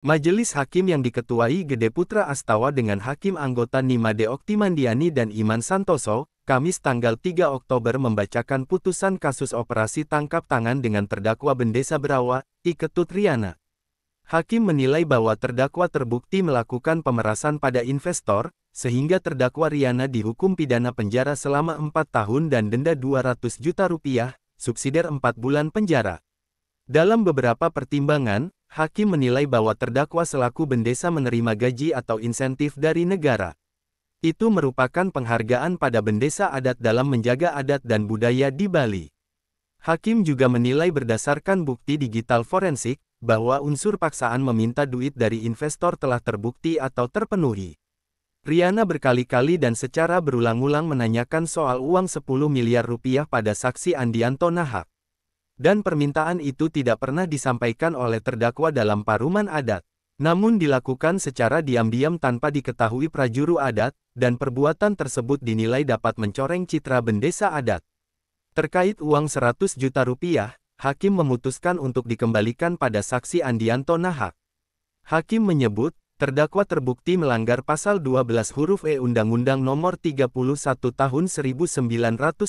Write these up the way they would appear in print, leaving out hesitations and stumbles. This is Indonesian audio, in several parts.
Majelis Hakim yang diketuai Gede Putra Astawa dengan Hakim anggota Nimade Oktimandiani dan Iman Santoso, Kamis tanggal 3 Oktober membacakan putusan kasus operasi tangkap tangan dengan terdakwa Bendesa Berawa, I Ketut Riana. Hakim menilai bahwa terdakwa terbukti melakukan pemerasan pada investor, sehingga terdakwa Riana dihukum pidana penjara selama 4 tahun dan denda 200 juta rupiah, subsidiar 4 bulan penjara. Dalam beberapa pertimbangan, Hakim menilai bahwa terdakwa selaku Bendesa menerima gaji atau insentif dari negara. Itu merupakan penghargaan pada Bendesa adat dalam menjaga adat dan budaya di Bali. Hakim juga menilai berdasarkan bukti digital forensik, bahwa unsur paksaan meminta duit dari investor telah terbukti atau terpenuhi. Riana berkali-kali dan secara berulang-ulang menanyakan soal uang 10 miliar rupiah pada saksi Andianto Nahak. Dan permintaan itu tidak pernah disampaikan oleh terdakwa dalam paruman adat. Namun dilakukan secara diam-diam tanpa diketahui prajuru adat, dan perbuatan tersebut dinilai dapat mencoreng citra Bendesa adat. Terkait uang 100 juta rupiah, Hakim memutuskan untuk dikembalikan pada saksi Andianto Nahak. Hakim menyebut, terdakwa terbukti melanggar pasal 12 huruf E Undang-Undang Nomor 31 Tahun 1999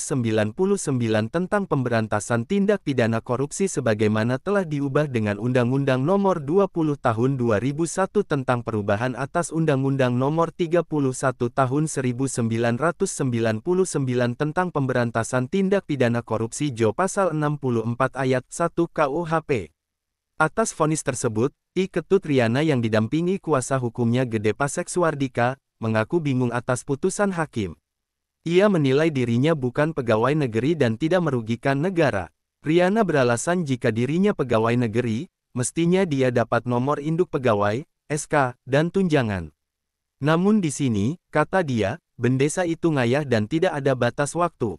tentang pemberantasan tindak pidana korupsi sebagaimana telah diubah dengan Undang-Undang Nomor 20 Tahun 2001 tentang perubahan atas Undang-Undang Nomor 31 Tahun 1999 tentang pemberantasan tindak pidana korupsi Jo Pasal 64 Ayat 1 KUHP. Atas vonis tersebut, I Ketut Riana yang didampingi kuasa hukumnya Gede Pasek Suardika, mengaku bingung atas putusan hakim. Ia menilai dirinya bukan pegawai negeri dan tidak merugikan negara. Riana beralasan jika dirinya pegawai negeri, mestinya dia dapat nomor induk pegawai, SK, dan tunjangan. Namun di sini, kata dia, Bendesa itu ngayah dan tidak ada batas waktu.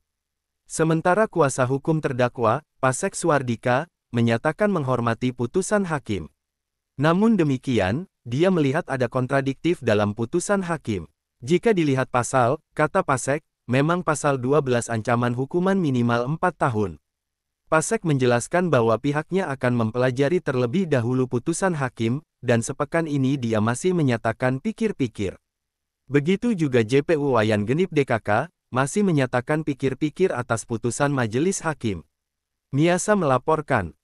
Sementara kuasa hukum terdakwa, Pasek Suardika, menyatakan menghormati putusan hakim. Namun demikian, dia melihat ada kontradiktif dalam putusan hakim. Jika dilihat pasal, kata Pasek, memang pasal 12 ancaman hukuman minimal 4 tahun. Pasek menjelaskan bahwa pihaknya akan mempelajari terlebih dahulu putusan hakim, dan sepekan ini dia masih menyatakan pikir-pikir. Begitu juga JPU Wayan Genip DKK, masih menyatakan pikir-pikir atas putusan majelis hakim. Miasa melaporkan.